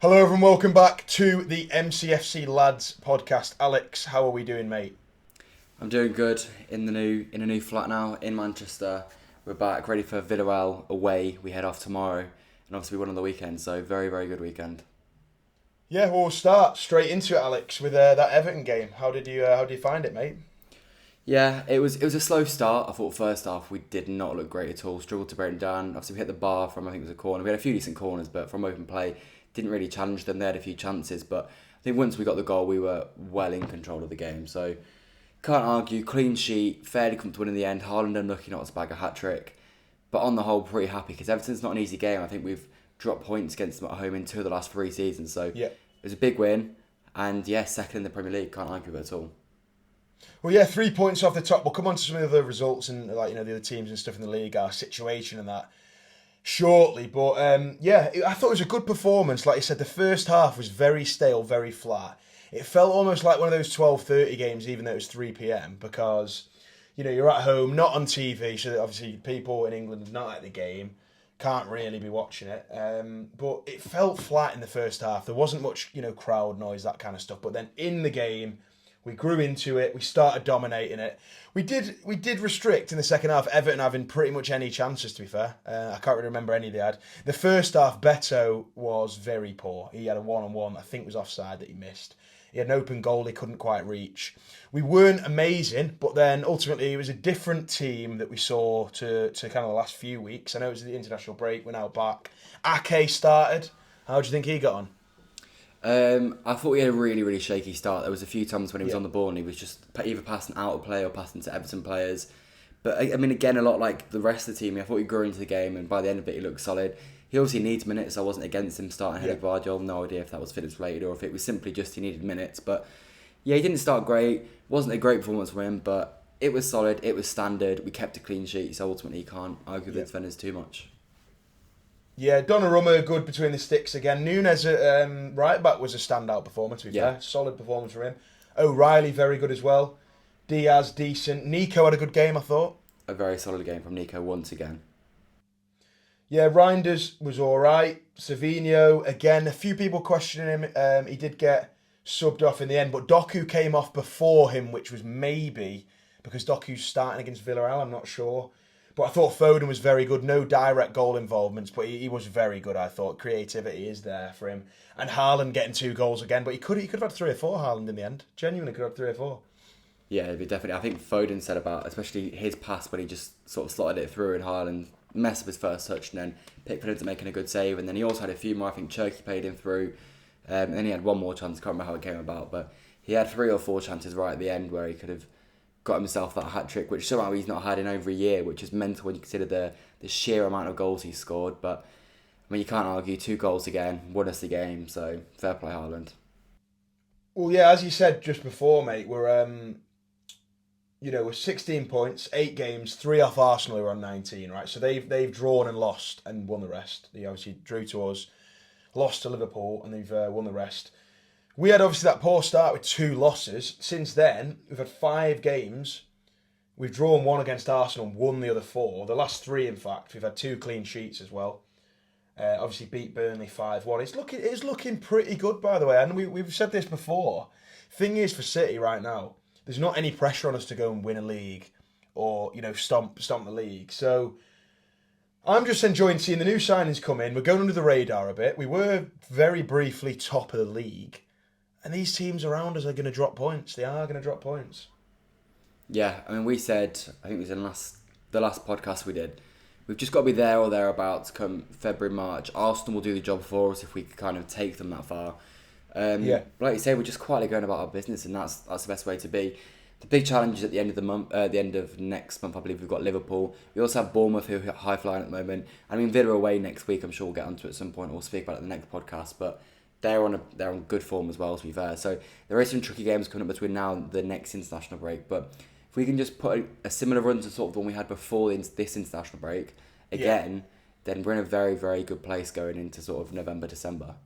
Hello everyone, welcome back to the MCFC Lads Podcast. Alex, how are we doing, mate? I'm doing good in a new flat now in Manchester. We're back ready for Villarreal away. We head off tomorrow, and obviously we won on the weekend, so very good weekend. Yeah, well, we'll start straight into it, Alex, with that Everton game. How did you find it, mate? Yeah, it was a slow start. I thought first half we did not look great at all. Struggled to break them down. Obviously we hit the bar from, I think it was a corner. We had a few decent corners, but from open play didn't really challenge them. They had a few chances, but I think once we got the goal, we were well in control of the game. So can't argue. Clean sheet, fairly comfortable in the end. HAALAND unlucky not to bag a hat trick, but on the whole pretty happy because Everton's not an easy game. I think we've dropped points against them at home in 2 of the last 3 seasons. So Yeah. it was a big win, and yeah, second in the Premier League. Can't argue with it at all. Well, yeah, 3 points off the top. We'll come on to some of the other results and the other teams and stuff in the league, our situation and that shortly. But I thought it was a good performance. Like you said, the first half was very stale, very flat. It felt almost like one of those 12:30 games, even though it was 3 p.m. because you're at home, not on TV, so obviously people in England not at the game can't really be watching it. But it felt flat in the first half. There wasn't much crowd noise, that kind of stuff. But then in the game, we grew into it. We started dominating it. We did restrict in the second half Everton having pretty much any chances, to be fair. I can't really remember any they had. The first half, Beto was very poor. He had a one-on-one, I think was offside that he missed. He had an open goal he couldn't quite reach. We weren't amazing, but then ultimately it was a different team that we saw to kind of the last few weeks. I know it was the international break, we're now back. Ake started. How do you think he got on? I thought he had a really shaky start. There was a few times when he was on the ball and he was just either passing out of play or passing to Everton players. But I mean, again, a lot like the rest of the team, I thought he grew into the game and by the end of it he looked solid. He obviously needs minutes. I wasn't against him starting ahead of Villarreal. No idea if that was fitness related or if it was simply just he needed minutes. But yeah, he didn't start great. Wasn't a great performance from him, but it was solid. It was standard. We kept a clean sheet, so ultimately you can't argue with the defenders too much. Yeah, Donnarumma good between the sticks again. Nunes at right back was a standout performance, to be fair. Solid performance from him. O'Reilly very good as well. Diaz decent. Nico had a good game, I thought. A very solid game from Nico once again. Yeah, Reinders was alright. Savinho, again, a few people questioning him. He did get subbed off in the end, but Doku came off before him, which was maybe because Doku's starting against Villarreal, I'm not sure. But I thought Foden was very good. No direct goal involvements, but he was very good, I thought. Creativity is there for him. And Haaland getting 2 goals again, but he could have had 3 or 4, Haaland, in the end. Genuinely could have had 3 or 4. Yeah, definitely. I think Foden said about, especially his pass when he just sort of slotted it through and Haaland messed up his first touch and then Pickford into making a good save. And then he also had a few more. I think Cherky played him through. And then he had one more chance. Can't remember how it came about, but he had 3 or 4 chances right at the end where he could have got himself that hat trick, which somehow he's not had in over a year, which is mental when you consider the sheer amount of goals he scored. But I mean, you can't argue 2 goals again, won us the game. So fair play, Haaland. Well, yeah, as you said just before, mate, we're 16 points, 8 games, 3 off Arsenal who are on 19, right? So they've drawn and lost and won the rest. They obviously drew to us, lost to Liverpool, and they've won the rest. We had obviously that poor start with 2 losses. Since then, we've had 5 games. We've drawn 1 against Arsenal and won the other 4. The last 3, in fact, we've had 2 clean sheets as well. Obviously beat Burnley 5-1. It's looking pretty good, by the way. And we've said this before. Thing is, for City right now, there's not any pressure on us to go and win a league or stomp the league. So I'm just enjoying seeing the new signings come in. We're going under the radar a bit. We were very briefly top of the league. And these teams around us are going to drop points. They are going to drop points. Yeah, I mean, we said, I think it was in the last podcast we did, we've just got to be there or thereabouts come February, March. Arsenal will do the job for us if we can kind of take them that far. But like you say, we're just quietly going about our business, and that's the best way to be. The big challenge is at the end of the month, the end of next month, I believe we've got Liverpool. We also have Bournemouth, who are high flying at the moment. I mean, Villa away next week. I'm sure we'll get onto it at some point. We'll speak about it in the next podcast, but they're on good form as well, to be fair. So there is some tricky games coming up between now and the next international break. But if we can just put a similar run to sort of the one we had before this international break again, then we're in a very, very good place going into sort of November, December.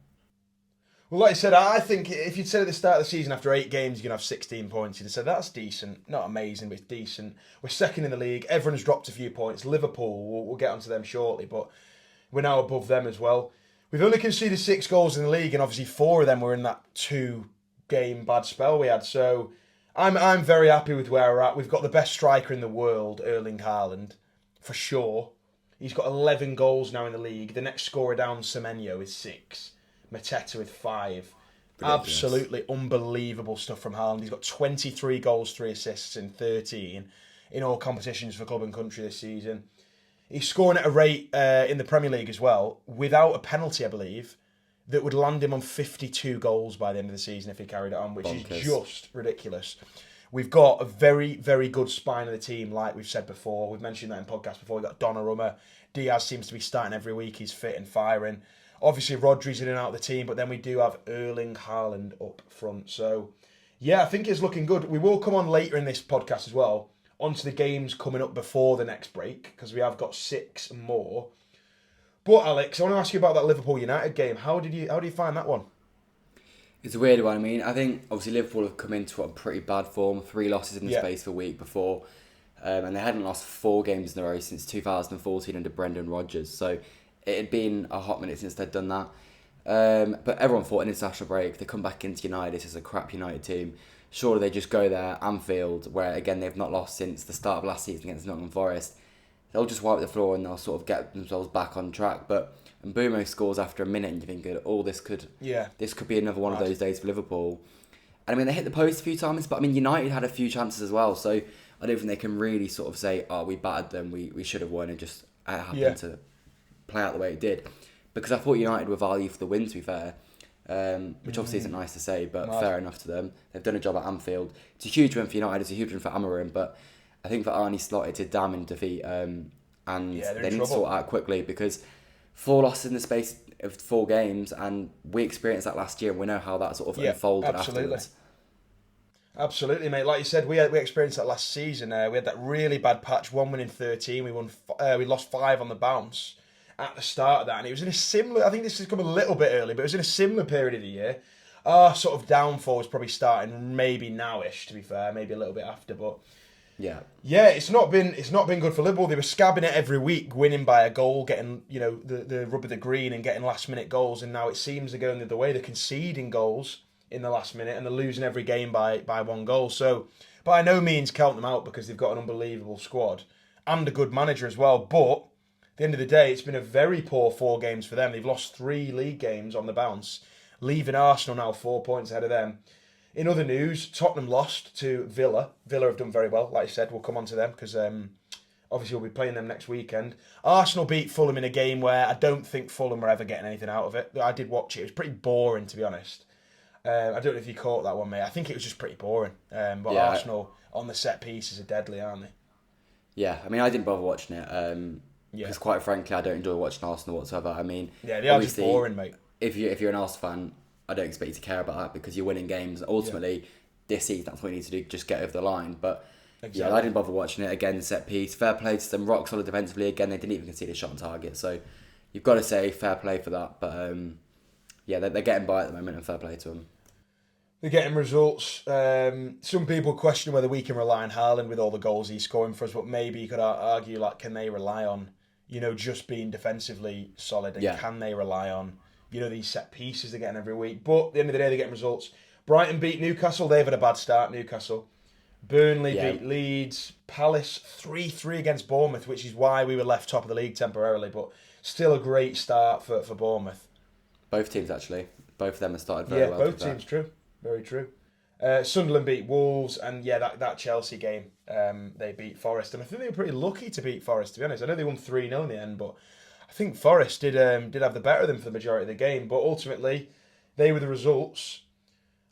Well, like I said, I think if you'd said at the start of the season, after 8 games, you're going to have 16 points, you'd have said, that's decent. Not amazing, but it's decent. We're second in the league. Everyone's dropped a few points. Liverpool, we'll get onto them shortly, but we're now above them as well. We've only conceded 6 goals in the league, and obviously 4 of them were in that 2-game bad spell we had. So I'm very happy with where we're at. We've got the best striker in the world, Erling Haaland, for sure. He's got 11 goals now in the league. The next scorer down, Semenyo, is 6. Mateta with 5. Ridiculous. Absolutely unbelievable stuff from Haaland. He's got 23 goals, 3 assists in 13 in all competitions for club and country this season. He's scoring at a rate in the Premier League as well, without a penalty, I believe, that would land him on 52 goals by the end of the season if he carried it on, which is just ridiculous. We've got a very, very good spine of the team, like we've said before. We've mentioned that in podcasts before. We've got Donnarumma. Diaz seems to be starting every week. He's fit and firing. Obviously, Rodri's in and out of the team, but then we do have Erling Haaland up front. So, yeah, I think it's looking good. We will come on later in this podcast as well, onto the games coming up before the next break, because we have got 6 more. But, Alex, I want to ask you about that Liverpool United game. How do you find that one? It's a weird one. I mean, I think obviously Liverpool have come into a pretty bad form. 3 losses in the space of a week before. And they hadn't lost 4 games in a row since 2014 under Brendan Rodgers. So it had been a hot minute since they'd done that. But everyone thought an international break, they come back into United, this is a crap United team. Surely they just go there, Anfield, where again they've not lost since the start of last season against Nottingham Forest. They'll just wipe the floor and they'll sort of get themselves back on track. But Mbeumo scores after a minute and you're thinking, oh, this could be another one of those days for Liverpool. And I mean, they hit the post a few times, but I mean, United had a few chances as well. So I don't think they can really sort of say, oh, we battered them, we should have won, and just happened to play out the way it did. Because I thought United were value for the win, to be fair. Which obviously isn't nice to say, but fair enough to them. They've done a job at Anfield. It's a huge win for United, it's a huge win for Amorim, but I think for Arnie Slot it's a damning defeat, and they need to sort out quickly, because 4 losses in the space of 4 games, and we experienced that last year, and we know how that sort of unfolded afterwards. Absolutely, mate. Like you said, we experienced that last season. We had that really bad patch, 1 win in 13. We lost 5 on the bounce at the start of that, and it was in a similar. I think this has come a little bit early, but it was in a similar period of the year. Our sort of downfall was probably starting maybe nowish, to be fair, maybe a little bit after, but yeah, it's not been good for Liverpool. They were scabbing it every week, winning by a goal, getting the rub of the green and getting last minute goals, and now it seems they're going the other way. They're conceding goals in the last minute, and they're losing every game by 1 goal. So, by no means count them out, because they've got an unbelievable squad and a good manager as well. But at the end of the day, it's been a very poor 4 games for them. They've lost 3 league games on the bounce, leaving Arsenal now 4 points ahead of them. In other news, Tottenham lost to Villa. Villa have done very well, like I said. We'll come on to them, because obviously we'll be playing them next weekend. Arsenal beat Fulham in a game where I don't think Fulham were ever getting anything out of it. I did watch it. It was pretty boring, to be honest. I don't know if you caught that one, mate. I think it was just pretty boring. But Arsenal on the set pieces are deadly, aren't they? Yeah, I mean, I didn't bother watching it. Because quite frankly, I don't enjoy watching Arsenal whatsoever. I mean, they are just boring, mate. If you're an Arsenal fan, I don't expect you to care about that, because you're winning games. Ultimately, this season, that's what you need to do, just get over the line. But I didn't bother watching it. Again, set piece, fair play to them, rock solid defensively. Again, they didn't even concede a shot on target. So you've got to say fair play for that. But they're getting by at the moment, and fair play to them. They're getting results. Some people question whether we can rely on Haaland with all the goals he's scoring for us, but maybe you could argue, like, can they rely on, just being defensively solid, and can they rely on, these set pieces they're getting every week? But at the end of the day, they're getting results. Brighton beat Newcastle. They've had a bad start, Newcastle. Burnley beat Leeds. Palace 3-3 against Bournemouth, which is why we were left top of the league temporarily, but still a great start for Bournemouth. Both teams, actually. Both of them have started very well. Yeah, both teams, true. Very true. Sunderland beat Wolves, and that Chelsea game, they beat Forest, and I think they were pretty lucky to beat Forest, to be honest. I know they won 3-0 in the end, but I think Forest did have the better of them for the majority of the game, but ultimately they were the results.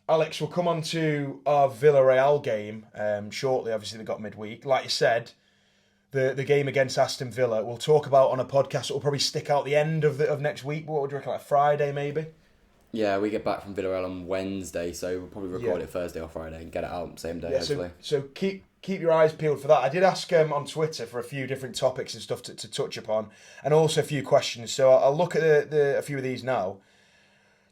Alex, we'll come on to our Villarreal game shortly. Obviously, they got midweek. Like you said, the game against Aston Villa, we'll talk about on a podcast that will probably stick out the end of next week. What would you reckon, like Friday maybe? Yeah, we get back from Villarreal on Wednesday, so we'll probably record it Thursday or Friday and get it out same day, hopefully. So keep your eyes peeled for that. I did ask on Twitter for a few different topics and stuff to touch upon, and also a few questions. So I'll look at a few of these now.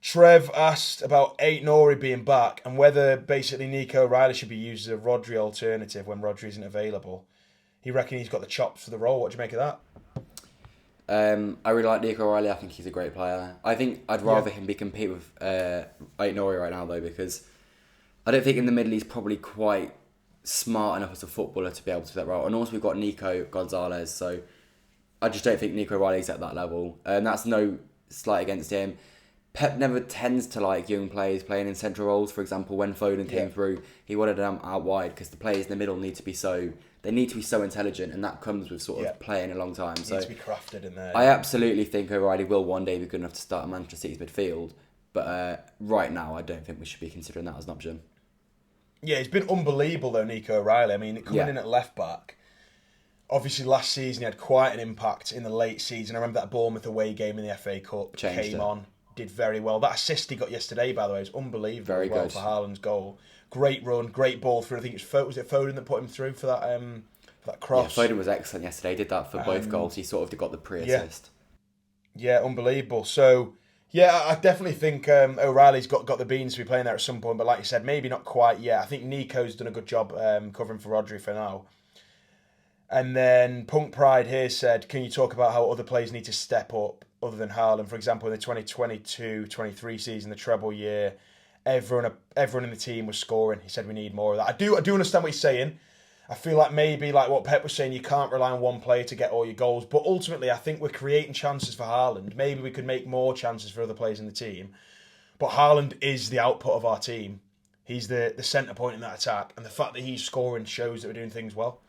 Trev asked about Ait-Nouri being back and whether basically Nico O'Reilly should be used as a Rodri alternative when Rodri isn't available. He reckons he's got the chops for the role. What do you make of that? I really like Nico O'Reilly. I think he's a great player. I think I'd rather him be compete with Aït-Nouri right now though, because I don't think in the middle he's probably quite smart enough as a footballer to be able to do that role. And also we've got Nico Gonzalez, so I just don't think Nico O'Reilly's at that level. And that's no slight against him. Pep never tends to like young players playing in central roles. For example, when Foden came through, he wanted them out wide because the players in the middle need to be so intelligent, and that comes with sort of playing a long time. So needs to be crafted in there. I absolutely think O'Reilly will one day be good enough to start at Manchester City's midfield, but right now I don't think we should be considering that as an option. Yeah, he's been unbelievable though, Nico O'Reilly. I mean, coming in at left back. Obviously, last season he had quite an impact in the late season. I remember that Bournemouth away game in the FA Cup. Came on, did very well. That assist he got yesterday, by the way, was unbelievable. Very good for Haaland's goal. Great run, great ball through. I think was it Foden that put him through for that cross. Yeah, Foden was excellent yesterday. He did that for both goals. He sort of got the pre-assist. Yeah, unbelievable. So, yeah, I definitely think O'Reilly's got the beans to be playing there at some point. But like you said, maybe not quite yet. I think Nico's done a good job covering for Rodri for now. And then Punk Pride here said, can you talk about how other players need to step up other than Haaland? For example, in the 2022-23 season, the treble year, everyone in the team was scoring. He said we need more of that. I do understand what he's saying. I feel like maybe like what Pep was saying, you can't rely on one player to get all your goals. But ultimately, I think we're creating chances for Haaland. Maybe we could make more chances for other players in the team. But Haaland is the output of our team. He's the centre point in that attack. And the fact that he's scoring shows that we're doing things well.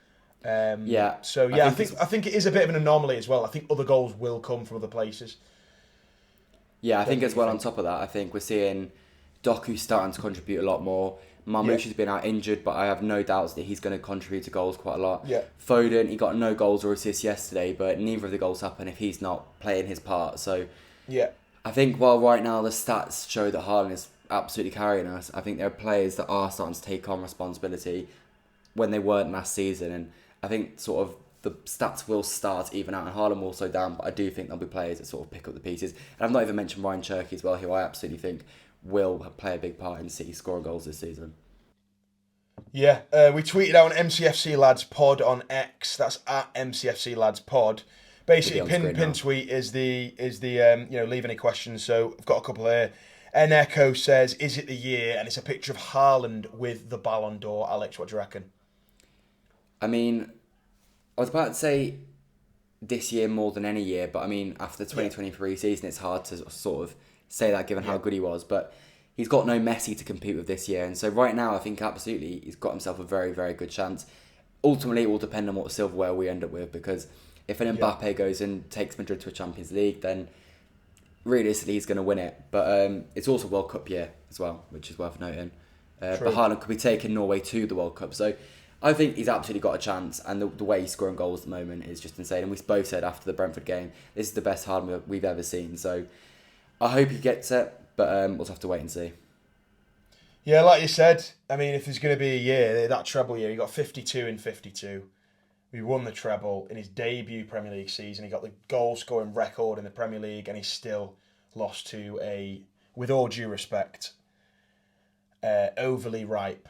So yeah, I think it is a bit of an anomaly as well. I think other goals will come from other places. Yeah, I think as well on top of that, I think we're seeing Doku starting to contribute a lot more. Marmoush's been out injured, but I have no doubts that he's going to contribute to goals quite a lot. Yeah. Foden, he got no goals or assists yesterday, but neither of the goals happen if he's not playing his part. So yeah, I think while right now the stats show that Haaland is absolutely carrying us, I think there are players that are starting to take on responsibility when they weren't last season, and I think sort of the stats will start to even out, and Haaland will slow down, but I do think there'll be players that sort of pick up the pieces. And I've not even mentioned Ryan Cherky as well, who I absolutely think will play a big part in City scoring goals this season. Yeah, we tweeted out an MCFC Lads Pod on X. That's at MCFC Lads Pod. Basically, pin tweet is the leave any questions. So I've got a couple here. Echo says, "Is it the year?" And it's a picture of Haaland with the Ballon d'Or. Alex, what do you reckon? I mean, I was about to say this year more than any year, but I mean, after the 2023 season, it's hard to sort of say that given how good he was. But he's got no Messi to compete with this year. And so right now, I think absolutely he's got himself a very, very good chance. Ultimately, it will depend on what silverware we end up with, because if an Mbappe goes and takes Madrid to a Champions League, then realistically he's going to win it. But it's also World Cup year as well, which is worth noting. But Haaland could be taking Norway to the World Cup. So I think he's absolutely got a chance, and the way he's scoring goals at the moment is just insane. And we both said after the Brentford game, this is the best Haaland we've ever seen. So I hope he gets it, but we'll have to wait and see. Yeah, like you said, I mean, if there's going to be a year, that treble year, he got 52 in 52. We won the treble in his debut Premier League season. He got the goal-scoring record in the Premier League, and he still lost to with all due respect, overly ripe,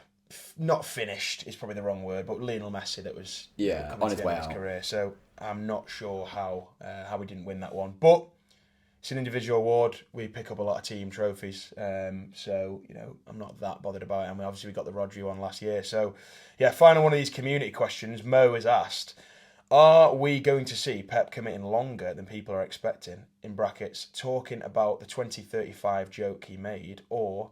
not finished is probably the wrong word, but Lionel Messi that was on his way out. Career. So I'm not sure how we didn't win that one, but it's an individual award. We pick up a lot of team trophies, so I'm not that bothered about it. I mean, obviously we got the Rodri one last year. So yeah, final one of these community questions. Mo has asked, are we going to see Pep committing longer than people are expecting? In brackets, talking about the 2035 joke he made, or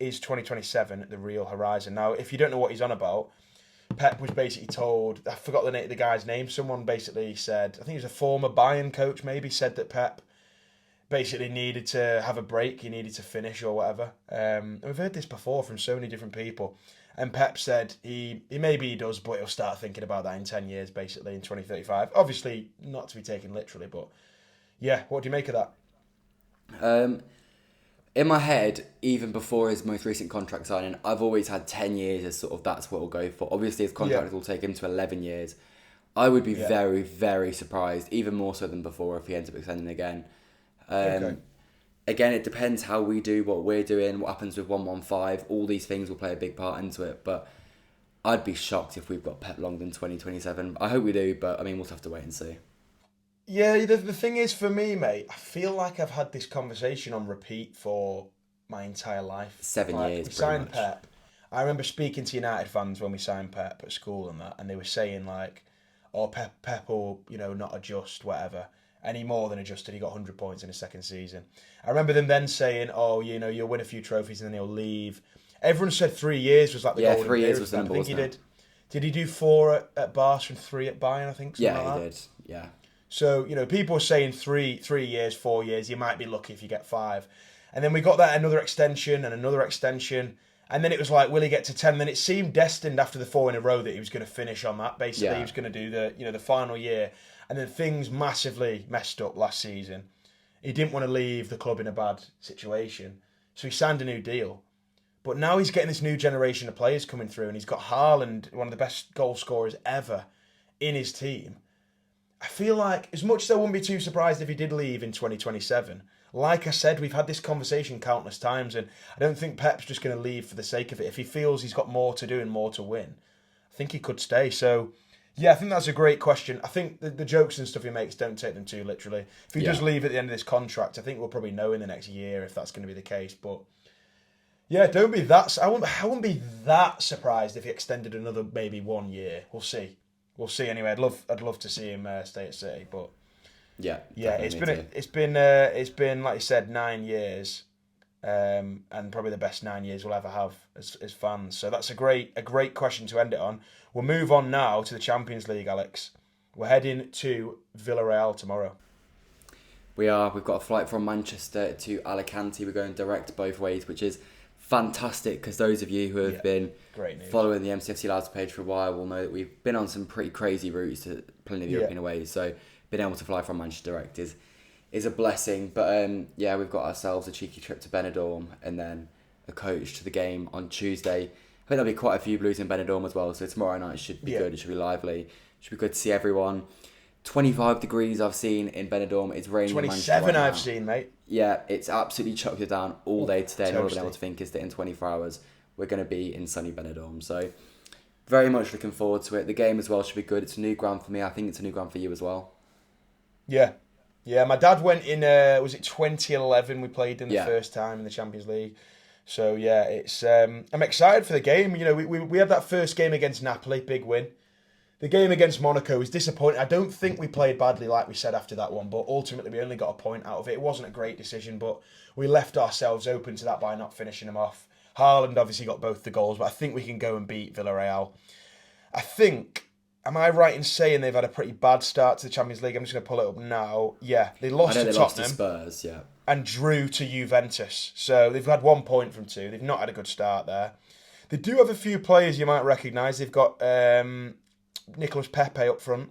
is 2027 the real horizon? Now, if you don't know what he's on about, Pep was basically told, I forgot the guy's name, someone basically said, I think he was a former Bayern coach maybe, said that Pep basically needed to have a break, he needed to finish or whatever. And we've heard this before from so many different people. And Pep said he maybe he does, but he'll start thinking about that in 10 years, basically, in 2035. Obviously, not to be taken literally, but yeah, what do you make of that? In my head, even before his most recent contract signing, I've always had 10 years as sort of that's what we'll go for. Obviously, his contract will take him to 11 years. I would be very, very surprised, even more so than before, if he ends up extending again. Again, it depends how we do what we're doing, what happens with 115. All these things will play a big part into it. But I'd be shocked if we've got Pep longer than 2027. I hope we do, but I mean, we'll have to wait and see. Yeah, the thing is for me, mate, I feel like I've had this conversation on repeat for my entire life. 7 years, We pretty signed much. Pep. I remember speaking to United fans when we signed Pep at school and that, and they were saying like, "Oh, Pep will, not adjust, whatever." And he more than adjusted. He got 100 points in his second season. I remember them then saying, "Oh, you'll win a few trophies and then he'll leave." Everyone said 3 years was like the Yeah, golden 3 years period was for the Pep. I number, think he wasn't it? did. Did he do 4 at Barca and 3 at Bayern? I think something Yeah, like he that. did. Yeah. So, people are saying 3 years, 4 years, you might be lucky if you get 5. And then we got that another extension and another extension. And then it was like, will he get to 10? Then it seemed destined after the 4 in a row that he was going to finish on that. Basically, he Yeah. was going to do the final year. And then things massively messed up last season. He didn't want to leave the club in a bad situation. So he signed a new deal. But now he's getting this new generation of players coming through. And he's got Haaland, one of the best goal scorers ever, in his team. I feel like, as much as I wouldn't be too surprised if he did leave in 2027, like I said, we've had this conversation countless times, and I don't think Pep's just going to leave for the sake of it. If he feels he's got more to do and more to win, I think he could stay. So, yeah, I think that's a great question. I think the jokes and stuff he makes, don't take them too literally. If he does leave at the end of this contract, I think we'll probably know in the next year if that's going to be the case. But, yeah, don't be that... I wouldn't be that surprised if he extended another maybe 1 year. We'll see. We'll see anyway. I'd love to see him stay at City, but Yeah. it's been like you said 9 years, and probably the best 9 years we'll ever have as fans. So that's a great question to end it on. We'll move on now to the Champions League, Alex. We're heading to Villarreal tomorrow. We are. We've got a flight from Manchester to Alicante. We're going direct both ways, which is fantastic because those of you who have been following the MCFC Lads page for a while will know that we've been on some pretty crazy routes to plenty of European aways. So being able to fly from Manchester direct is a blessing. But we've got ourselves a cheeky trip to Benidorm and then a coach to the game on Tuesday. I think there'll be quite a few Blues in Benidorm as well. So tomorrow night should be good. It should be lively. It should be good to see everyone. 25 degrees I've seen in Benidorm. It's raining 27 I've seen, mate. Yeah, it's absolutely chucked it down all day today. And all I've been able to Toasty. think is that in 24 hours, we're going to be in sunny Benidorm. So, very much looking forward to it. The game as well should be good. It's a new ground for me. I think it's a new ground for you as well. Yeah. Yeah, my dad went in, was it 2011 we played in the first time in the Champions League. So, yeah, it's I'm excited for the game. We had that first game against Napoli, big win. The game against Monaco was disappointing. I don't think we played badly like we said after that one, but ultimately we only got a point out of it. It wasn't a great decision, but we left ourselves open to that by not finishing them off. HAALAND obviously got both the goals, but I think we can go and beat Villarreal. I think, am I right in saying they've had a pretty bad start to the Champions League? I'm just going to pull it up now. Yeah, they lost to Tottenham. Lost to Spurs, yeah. And drew to Juventus. So they've had 1 point from 2. They've not had a good start there. They do have a few players you might recognise. They've got Nicolas Pepe up front.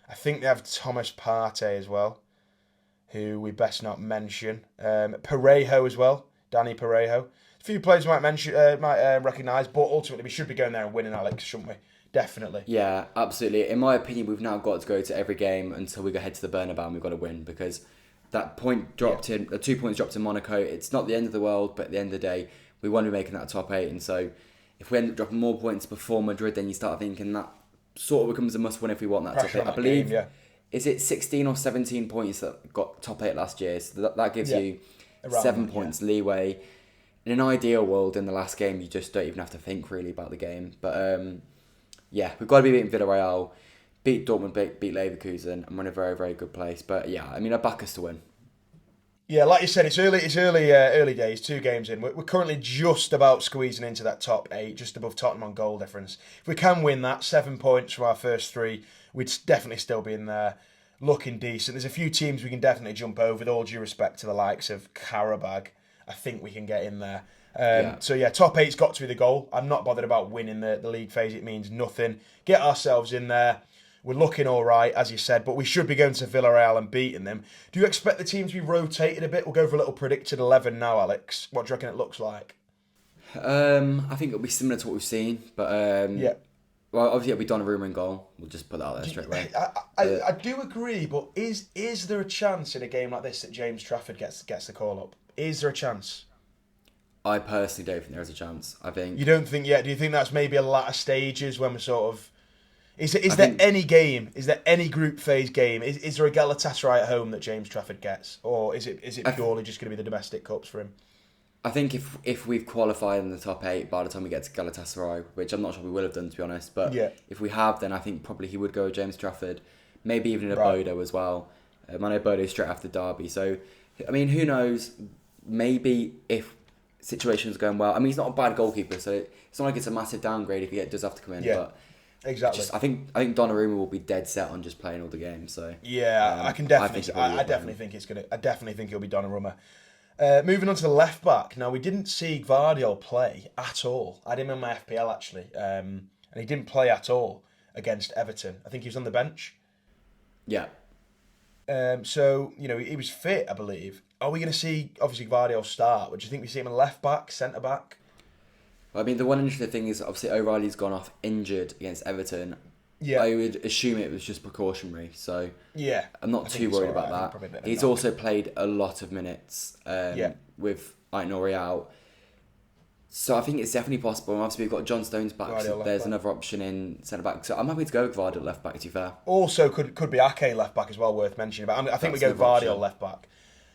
I think they have Thomas Partey as well, who we best not mention. Parejo as well, Danny Parejo. A few players might recognise, but ultimately we should be going there and winning, Alex, shouldn't we? Definitely. Yeah, absolutely. In my opinion, we've now got to go to every game until we go head to the Bernabeu and we've got to win because that point dropped in, the 2 points dropped in Monaco. It's not the end of the world, but at the end of the day, we want to be making that top 8. And so if we end up dropping more points before Madrid, then you start thinking that sort of becomes a must-win if we want that top 8. I believe, is it 16 or 17 points that got top 8 last year? So that gives you 7 points leeway. In an ideal world, in the last game, you just don't even have to think really about the game. But we've got to be beating Villarreal, beat Dortmund, beat Leverkusen, and we're in a very, very good place. But yeah, I mean, I back us to win. Yeah, like you said, it's early days, 2 games in. We're currently just about squeezing into that top 8, just above Tottenham on goal difference. If we can win that, 7 points from our first 3, we'd definitely still be in there, looking decent. There's a few teams we can definitely jump over, with all due respect to the likes of Karabag. I think we can get in there. So yeah, top 8's got to be the goal. I'm not bothered about winning the league phase. It means nothing. Get ourselves in there. We're looking all right, as you said, but we should be going to Villarreal and beating them. Do you expect the team to be rotated a bit? We'll go for a little predicted 11 now, Alex. What do you reckon it looks like? I think it'll be similar to what we've seen, but well, obviously it'll be Donnarumma in goal. We'll just put that out there straight away. I do agree, but is there a chance in a game like this that James Trafford gets the call up? Is there a chance? I personally don't think there is a chance. I think you don't think yet. Do you think that's maybe a latter stages when we're sort of Is there any game? Is there any group phase game? Is there a Galatasaray at home that James Trafford gets, or is it purely just going to be the domestic cups for him? I think if we've qualified in the top 8 by the time we get to Galatasaray, which I'm not sure we will have done, to be honest, but if we have, then I think probably he would go with James Trafford, maybe even in a Bodo as well. I know Bodo straight after Derby, so I mean, who knows? Maybe if situation's going well. I mean, he's not a bad goalkeeper, so it's not like it's a massive downgrade if he does have to come in. Yeah, but exactly. I think Donnarumma will be dead set on just playing all the games. So yeah, I definitely think it'll be Donnarumma. Moving on to the left back. Now, we didn't see Gvardiol play at all. I had him in my FPL actually, and he didn't play at all against Everton. I think he was on the bench. Yeah. So, he was fit, I believe. Are we going to see, obviously, Gvardiol start? But do you think we see him in left back, centre back? I mean, the one interesting thing is, obviously, O'Reilly's gone off injured against Everton. Yeah. I would assume it was just precautionary, so yeah, I'm not too worried about that. He's also played a lot of minutes with Aït-Nouri out. So I think it's definitely possible. And obviously, we've got John Stones back, so there's another option in centre-back. So I'm happy to go with Gvardiol left-back, to be fair. Also, could be Ake left-back as well, worth mentioning. But I think we go Gvardiol left-back.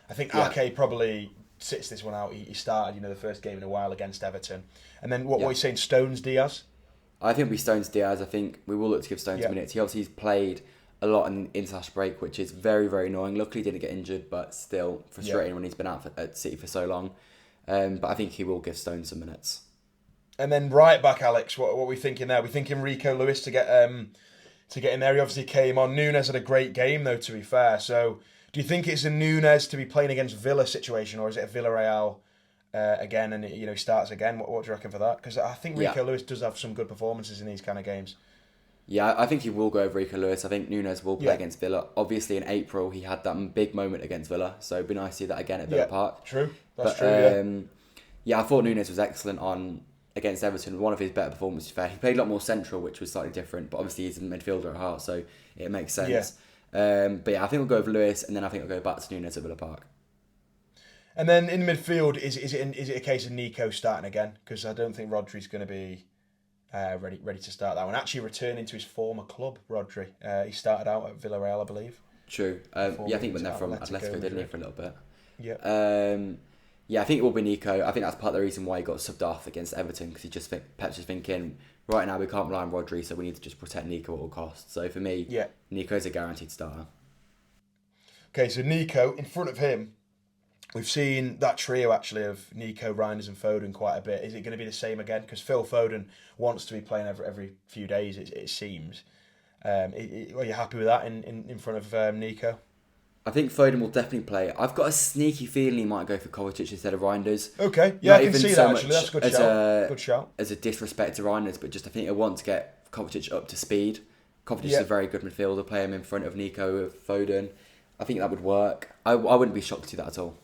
I think Ake probably sits this one out. He started, the first game in a while against Everton. And then what were you saying, Stones, Diaz? I think we Stones Diaz. I think we will look to give Stones minutes. He obviously played a lot in international break, which is very, very annoying. Luckily, he didn't get injured, but still frustrating when he's been out at City for so long. But I think he will give Stones some minutes. And then right back, Alex, what are we thinking there? We're thinking Rico Lewis to get in there. He obviously came on. Nunes had a great game, though, to be fair. So do you think it's a Nunes to be playing against Villa situation, or is it a Villarreal again, and he starts again? What do you reckon for that? Because I think Rico Lewis does have some good performances in these kind of games. Yeah, I think he will go over Rico Lewis. I think Nunes will play against Villa. Obviously, in April, he had that big moment against Villa, so it'd be nice to see that again at Villa Park. True. That's true, I thought Nunes was excellent against Everton. One of his better performances, fair. He played a lot more central, which was slightly different, but obviously he's a midfielder at heart, so it makes sense. Yeah. But I think we'll go over Lewis, and then I think we'll go back to Nunes at Villa Park. And then in the midfield, is it a case of Nico starting again? Because I don't think Rodri's going to be ready to start that one. Actually returning to his former club, Rodri. He started out at Villarreal, I believe. True. I think he went there from Atletico, didn't he, for a little bit? Yeah. I think it will be Nico. I think that's part of the reason why he got subbed off against Everton, because Pep's just thinking, right now we can't rely on Rodri, so we need to just protect Nico at all costs. So for me, Nico's a guaranteed starter. Okay, so Nico, in front of him, we've seen that trio actually of Nico, Reinders and Foden quite a bit. Is it going to be the same again? Because Phil Foden wants to be playing every few days, it seems. Are you happy with that in front of Nico? I think Foden will definitely play. I've got a sneaky feeling he might go for Kovacic instead of Reinders. Okay, yeah, I can see that actually. That's a good shout. Good shout. As a disrespect to Reinders, but just I think I want to get Kovacic up to speed. Kovacic is a very good midfielder. Play him in front of Nico with Foden. I think that would work. I wouldn't be shocked to see that at all.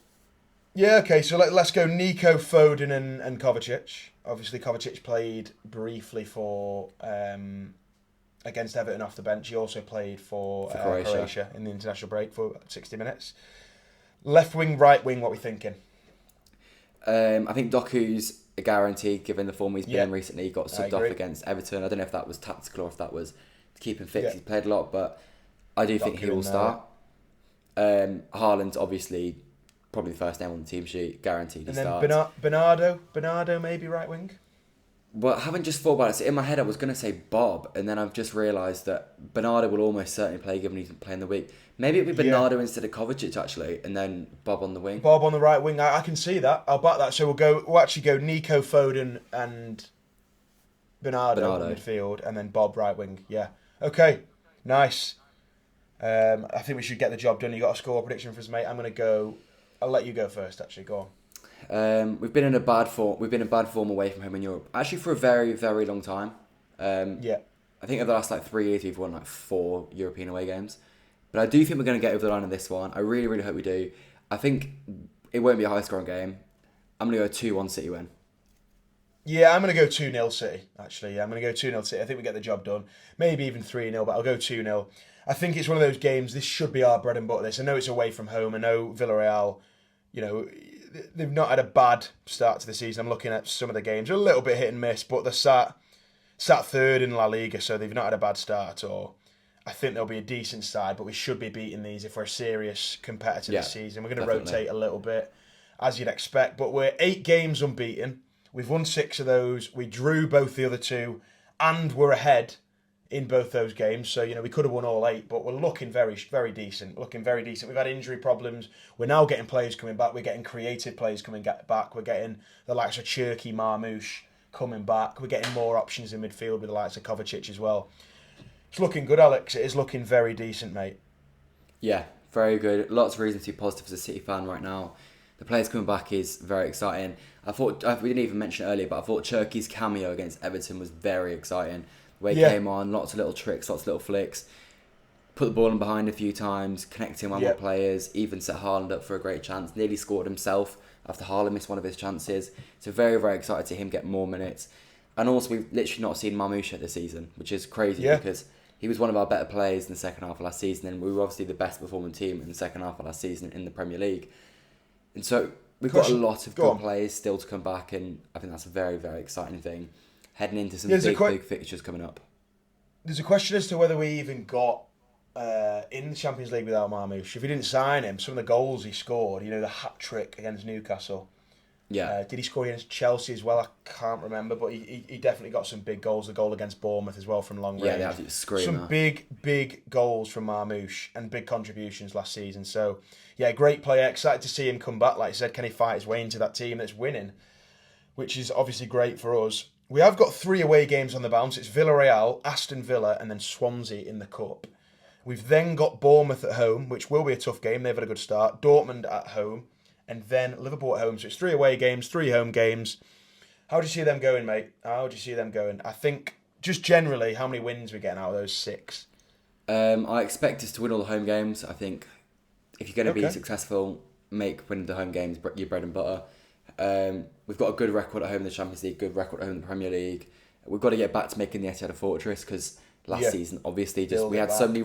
Yeah, okay, so let's go Nico, Foden and Kovacic. Obviously, Kovacic played briefly for against Everton off the bench. He also played for Croatia in the international break for 60 minutes. Left wing, right wing, what are we thinking? I think Doku's a guarantee, given the form he's been in recently. He got subbed off against Everton. I don't know if that was tactical or if that was to keep him fit. He's played a lot, but I do think he will start. HAALAND, obviously, probably the first name on the team sheet, guaranteed he starts. And then Bernardo maybe right wing? Well, I haven't just thought about it. So in my head, I was going to say Bob, and then I've just realised that Bernardo will almost certainly play, given he's playing the week. Maybe it'd be Bernardo instead of Kovacic, actually, and then Bob on the wing. Bob on the right wing. I can see that. I'll back that. So we'll actually go Nico, Foden, and Bernardo in midfield, and then Bob right wing. Yeah. Okay. Nice. I think we should get the job done. You got a score prediction for us, mate? I'll let you go first. Actually, go on. We've been in bad form away from home in Europe, actually, for a very, very long time. I think over the last 3 years we've won 4 European away games, but I do think we're going to get over the line in this one. I really, really hope we do. I think it won't be a high scoring game. I'm going to go 2-1 City win. Yeah, I'm going to go 2-0 City, actually. I'm going to go 2-0 City. I think we get the job done. Maybe even 3-0, but I'll go 2-0. I think it's one of those games, this should be our bread and butter. I know it's away from home. I know Villarreal, they've not had a bad start to the season. I'm looking at some of the games. They're a little bit hit and miss, but they're sat sat third in La Liga, so they've not had a bad start at all. I think they'll be a decent side, but we should be beating these if we're a serious competitor this season. We're going to rotate a little bit, as you'd expect, but we're 8 games unbeaten. We've won 6 of those. We drew both the other 2, and we're ahead in both those games. So, we could have won all 8, but we're looking very, very decent. We've had injury problems. We're now getting players coming back. We're getting creative players coming back. We're getting the likes of Cherki, Marmoush coming back. We're getting more options in midfield with the likes of Kovacic as well. It's looking good, Alex. It is looking very decent, mate. Yeah, very good. Lots of reasons to be positive as a City fan right now. The players coming back is very exciting. We didn't even mention it earlier, but I thought Cherki's cameo against Everton was very exciting. The way he came on, lots of little tricks, lots of little flicks. Put the ball in behind a few times, connecting one with players, even set HAALAND up for a great chance. Nearly scored himself after HAALAND missed one of his chances. So very, very excited to see him get more minutes. And also, we've literally not seen Marmoush this season, which is crazy because he was one of our better players in the second half of last season, and we were obviously the best performing team in the second half of last season in the Premier League. And so we've got a lot of good players still to come back, and I think that's a very, very exciting thing. Heading into some big fixtures coming up. There's a question as to whether we even got in the Champions League without Marmoush. If we didn't sign him, some of the goals he scored, the hat-trick against Newcastle. Yeah. Did he score against Chelsea as well? I can't remember, but he definitely got some big goals. The goal against Bournemouth as well from long range. Yeah, they absolutely screamed. Some big goals from Marmoush and big contributions last season. So, yeah, great player. Excited to see him come back. Like I said, can he fight his way into that team that's winning? Which is obviously great for us. We have got 3 away games on the bounce. It's Villarreal, Aston Villa, and then Swansea in the Cup. We've then got Bournemouth at home, which will be a tough game. They've had a good start. Dortmund at home, and then Liverpool at home. So it's 3 away games, 3 home games. How do you see them going, mate? How do you see them going? I think, just generally, how many wins we're getting out of those 6? I expect us to win all the home games. I think if you're going to be successful, make winning the home games your bread and butter. We've got a good record at home in the Champions League, good record at home in the Premier League. We've got to get back to making the Etihad a fortress because last season, obviously, we had so many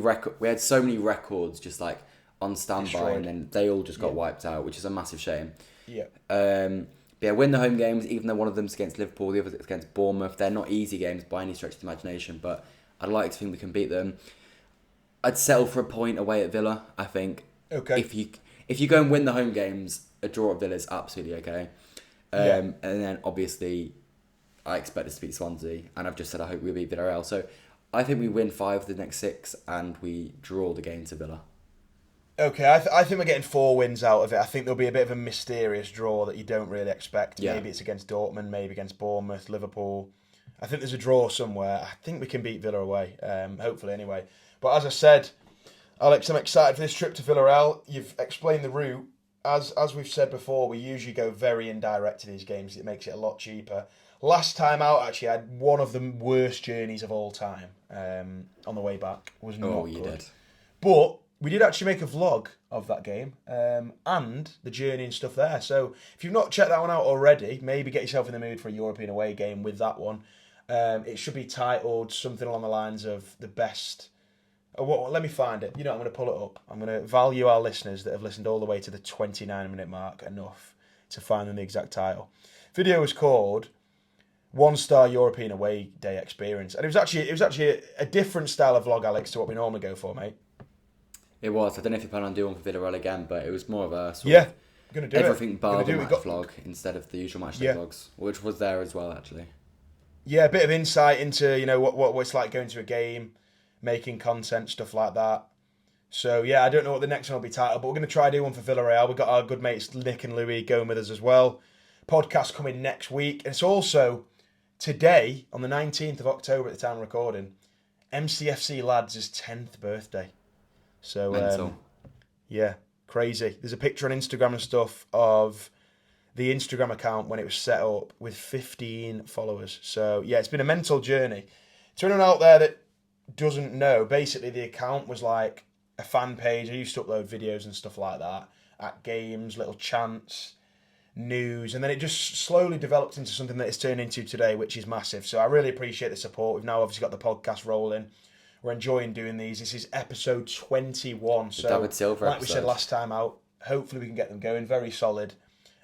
records just like on standby, and then they all just got wiped out, which is a massive shame. But win the home games, even though one of them's against Liverpool, the other's against Bournemouth. They're not easy games by any stretch of the imagination, but I'd like to think we can beat them. I'd settle for a point away at Villa, I think. Okay. If you go and win the home games, a draw at Villa is absolutely okay. And then obviously, I expect us to beat Swansea, and I've just said I hope we beat Villarreal. So I think we win 5 of the next 6, and we draw the game to Villa. Okay, I think we're getting 4 wins out of it. I think there'll be a bit of a mysterious draw that you don't really expect. Yeah. Maybe it's against Dortmund, maybe against Bournemouth, Liverpool. I think there's a draw somewhere. I think we can beat Villa away, hopefully anyway. But as I said, Alex, I'm excited for this trip to Villarreal. You've explained the route. As we've said before, we usually go very indirect to these games. It makes it a lot cheaper. Last time out, actually, I had one of the worst journeys of all time on the way back. It was not good. Did. But we did actually make a vlog of that game and the journey and stuff there. So if you've not checked that one out already, maybe get yourself in the mood for a European away game with that one. It should be titled something along the lines of the best... let me find it. I'm going to pull it up. I'm going to value our listeners that have listened all the way to the 29-minute mark enough to find them the exact title. Video was called 1-Star European Away Day Experience. And it was actually a different style of vlog, Alex, to what we normally go for, mate. It was. I don't know if you plan on doing one for Villarreal again, but it was more of a sort of going to do everything bar the match vlog instead of the usual match day vlogs, which was there as well, actually. Yeah, a bit of insight into, what it's like going to a game, making content, stuff like that. So, yeah, I don't know what the next one will be titled, but we're going to try do one for Villarreal. We've got our good mates Nick and Louis going with us as well. Podcast coming next week. And it's also today, on the 19th of October at the time of recording, MCFC Lads' 10th birthday. So, yeah, crazy. There's a picture on Instagram and stuff of the Instagram account when it was set up with 15 followers. So, yeah, it's been a mental journey. To anyone out there that doesn't know, basically the account was like a fan page. I used to upload videos and stuff like that at games, little chants, news, and then it just slowly developed into something that it's turned into today, which is massive. So I really appreciate the support. We've now obviously got the podcast rolling. We're enjoying doing these. This is episode 21. So, David Silver like episode. We said last time out, hopefully we can get them going. Very solid.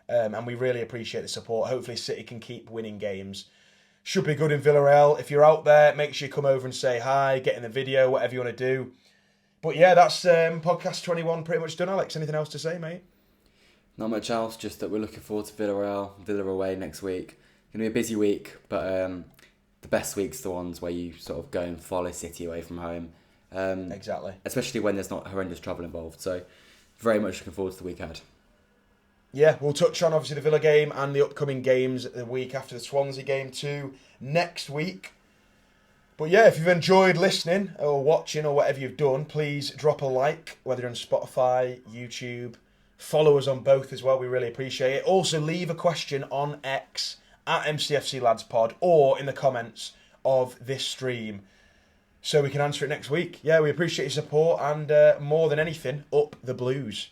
And we really appreciate the support. Hopefully City can keep winning games. Should be good in Villarreal. If you're out there, make sure you come over and say hi, get in the video, whatever you want to do. But yeah, that's podcast 21 pretty much done, Alex. Anything else to say, mate? Not much else, just that we're looking forward to Villa away next week. Going to be a busy week, but the best weeks are the ones where you sort of go and follow City away from home. Exactly. Especially when there's not horrendous travel involved. So very much looking forward to the week ahead. Yeah, we'll touch on obviously the Villa game and the upcoming games the week after the Swansea game too next week. But yeah, if you've enjoyed listening or watching or whatever you've done, please drop a like, whether you're on Spotify, YouTube. Follow us on both as well. We really appreciate it. Also, leave a question on X at MCFC Lads Pod or in the comments of this stream so we can answer it next week. Yeah, we appreciate your support and more than anything, up the Blues.